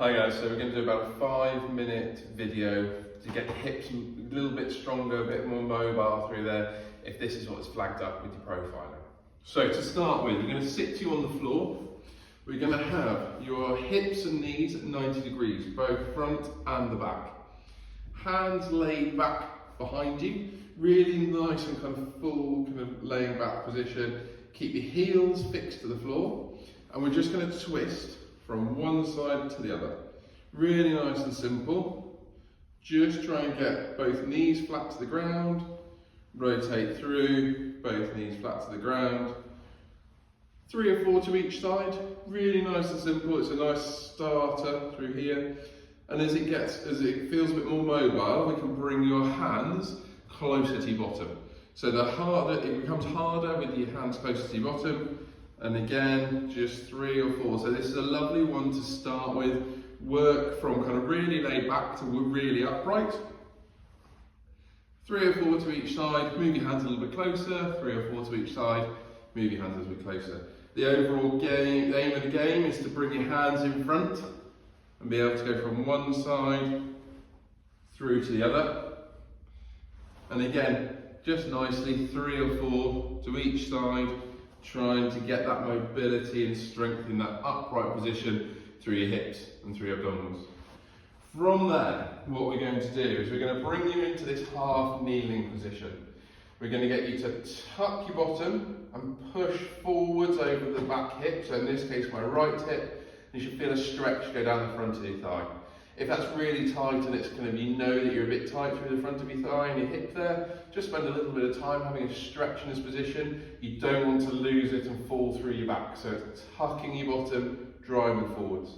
Hi guys, so we're going to do about a 5-minute video to get the hips a little bit stronger, a bit more mobile through there, if this is what's flagged up with your profiling. So to start with, we're going to sit you on the floor. We're going to have your hips and knees at 90 degrees, both front and the back. Hands laid back behind you, really nice and kind of full kind of laying back position. Keep your heels fixed to the floor, and we're just going to twist from one side to the other. Really nice and simple. Just try and get both knees flat to the ground, rotate through, both knees flat to the ground. 3 or 4 to each side, really nice and simple. It's a nice starter through here. And as it feels a bit more mobile, we can bring your hands closer to your bottom. So it becomes harder with your hands closer to your bottom. And again, just 3 or 4. So this is a lovely one to start with. Work from kind of really laid back to really upright. 3 or 4 to each side. Move your hands a little bit closer. 3 or 4 to each side. Move your hands a little bit closer. The overall aim of the game is to bring your hands in front and be able to go from one side through to the other. And again, just nicely 3 or 4 to each side, trying to get that mobility and strength in that upright position through your hips and through your abdominals. From there, what we're going to do is we're going to bring you into this half kneeling position. We're going to get you to tuck your bottom and push forwards over the back hip. So in this case, my right hip, you should feel a stretch go down the front of your thigh. If that's really tight and it's kind of, you know that you're a bit tight through the front of your thigh and your hip there, just spend a little bit of time having a stretch in this position. You don't want to lose it and fall through your back. So it's tucking your bottom, driving forwards.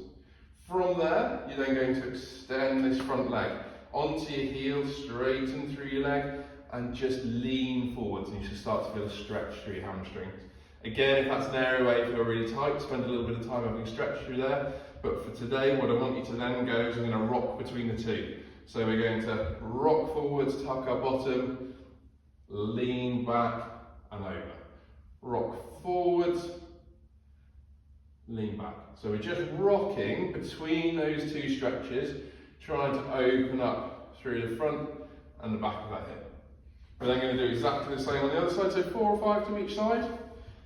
From there, you're then going to extend this front leg onto your heel, straighten through your leg, and just lean forwards, and you should start to feel a stretch through your hamstrings. Again, if that's an area where you feel really tight, spend a little bit of time having a stretch through there. But for today, what I want you to then go is I'm going to rock between the two. So we're going to rock forwards, tuck our bottom, lean back and over. Rock forwards, lean back. So we're just rocking between those two stretches, trying to open up through the front and the back of that hip. We're then going to do exactly the same on the other side, so 4 or 5 to each side.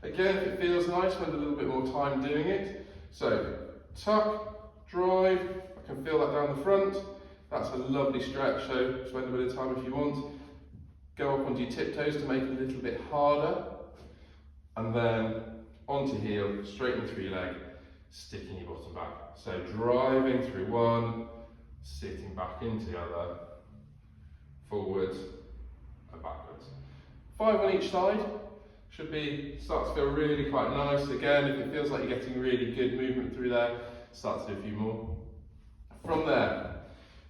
Again, if it feels nice, spend a little bit more time doing it. So tuck, drive, I can feel that down the front. That's a lovely stretch, so spend a bit of time if you want. Go up onto your tiptoes to make it a little bit harder. And then onto heel, straighten through your leg, sticking your bottom back. So driving through one, sitting back into the other, forwards and backwards. 5 on each side. Should start to feel really quite nice. Again, if it feels like you're getting really good movement through there, start to do a few more. From there,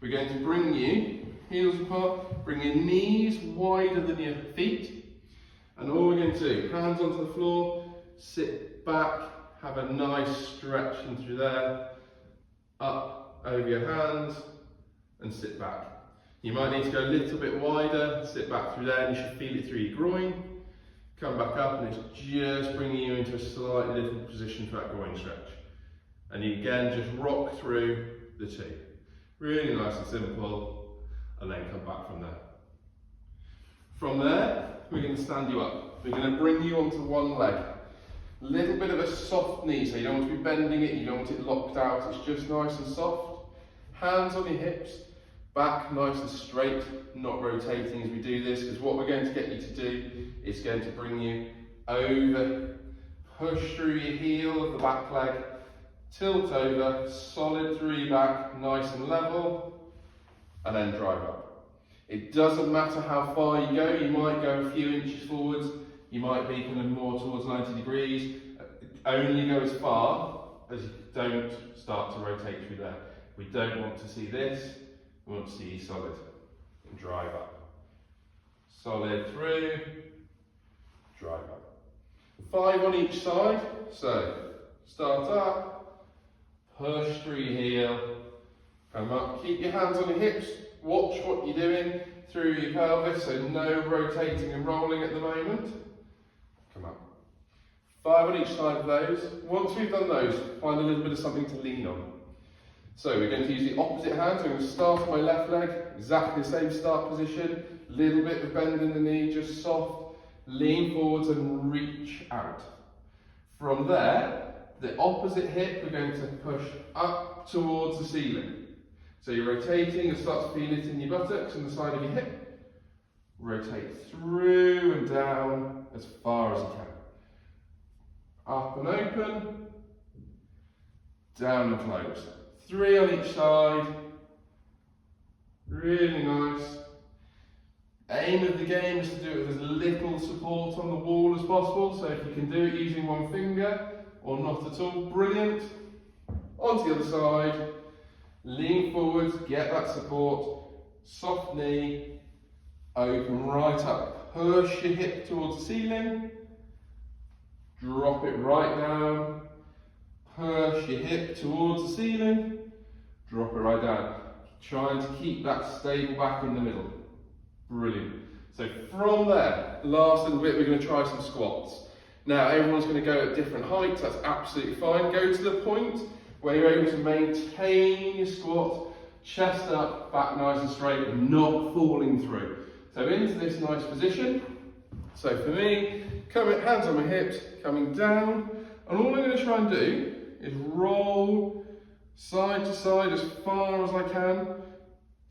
we're going to bring you, heels apart, bring your knees wider than your feet. And all we're going to do, hands onto the floor, sit back, have a nice stretch in through there, up over your hands, and sit back. You might need to go a little bit wider, sit back through there, and you should feel it through your groin. Come back up, and it's just bringing you into a slightly different position for that groin stretch. And you again just rock through the two. Really nice and simple, and then come back from there. From there, we're going to stand you up. We're going to bring you onto one leg. A little bit of a soft knee, so you don't want to be bending it, you don't want it locked out, it's just nice and soft. Hands on your hips, back nice and straight, not rotating as we do this, because what we're going to get you to do is going to bring you over, push through your heel of the back leg, tilt over, solid through your back, nice and level, and then drive up. It doesn't matter how far you go, you might go a few inches forwards, you might be kind of more towards 90 degrees, only go as far as you don't start to rotate through there. We don't want to see this, we want to see you solid and drive up. Solid through, drive up. 5 on each side, so start up, push through your heel, come up, keep your hands on your hips, watch what you're doing through your pelvis, so no rotating and rolling at the moment. Come up. 5 on each side of those. Once we've done those, find a little bit of something to lean on. So we're going to use the opposite hand. So I'm going to start on my left leg, exactly the same start position, little bit of bend in the knee, just soft, lean forwards and reach out. From there, the opposite hip, we're going to push up towards the ceiling. So you're rotating, you'll start to feel it in your buttocks and the side of your hip. Rotate through and down as far as you can. Up and open, down and close. 3 on each side. Really nice. Aim of the game is to do it with as little support on the wall as possible. So if you can do it using one finger or not at all, brilliant. Onto the other side. Lean forwards, get that support. Soft knee. Open right up. Push your hip towards the ceiling. Drop it right down. Push your hip towards the ceiling. Drop it right down. Trying to keep that stable back in the middle. Brilliant. So from there, last little bit, we're going to try some squats. Now, everyone's going to go at different heights. That's absolutely fine. Go to the point where you're able to maintain your squat, chest up, back nice and straight, and not falling through. So into this nice position. So for me, hands on my hips, coming down, and all I'm going to try and do is roll side to side as far as I can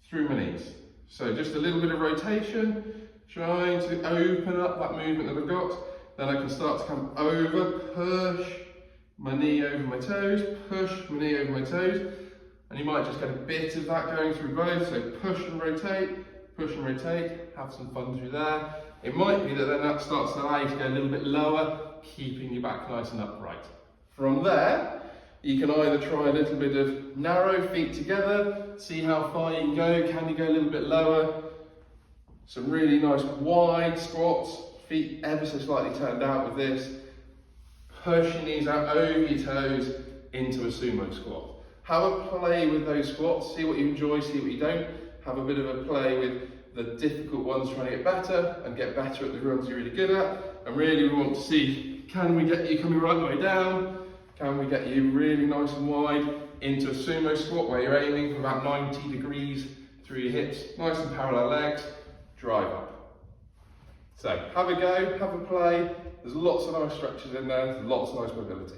through my knees. So just a little bit of rotation, trying to open up that movement that I've got. Then I can start to come over, push my knee over my toes, push my knee over my toes. And you might just get a bit of that going through both. So push and rotate, have some fun through there. It might be that then that starts to allow you to go a little bit lower, keeping your back nice and upright. From there, you can either try a little bit of narrow feet together, see how far you can go. Can you go a little bit lower? Some really nice wide squats, feet ever so slightly turned out with this. Push your knees out over your toes into a sumo squat. Have a play with those squats, see what you enjoy, see what you don't. Have a bit of a play with the difficult ones, trying to get better and get better at the ones you're really good at. And really we want to see, can we get you coming right the way down? Can we get you really nice and wide into a sumo squat where you're aiming for about 90 degrees through your hips, nice and parallel legs, drive up. So have a go, have a play. There's lots of nice stretches in there, lots of nice mobility.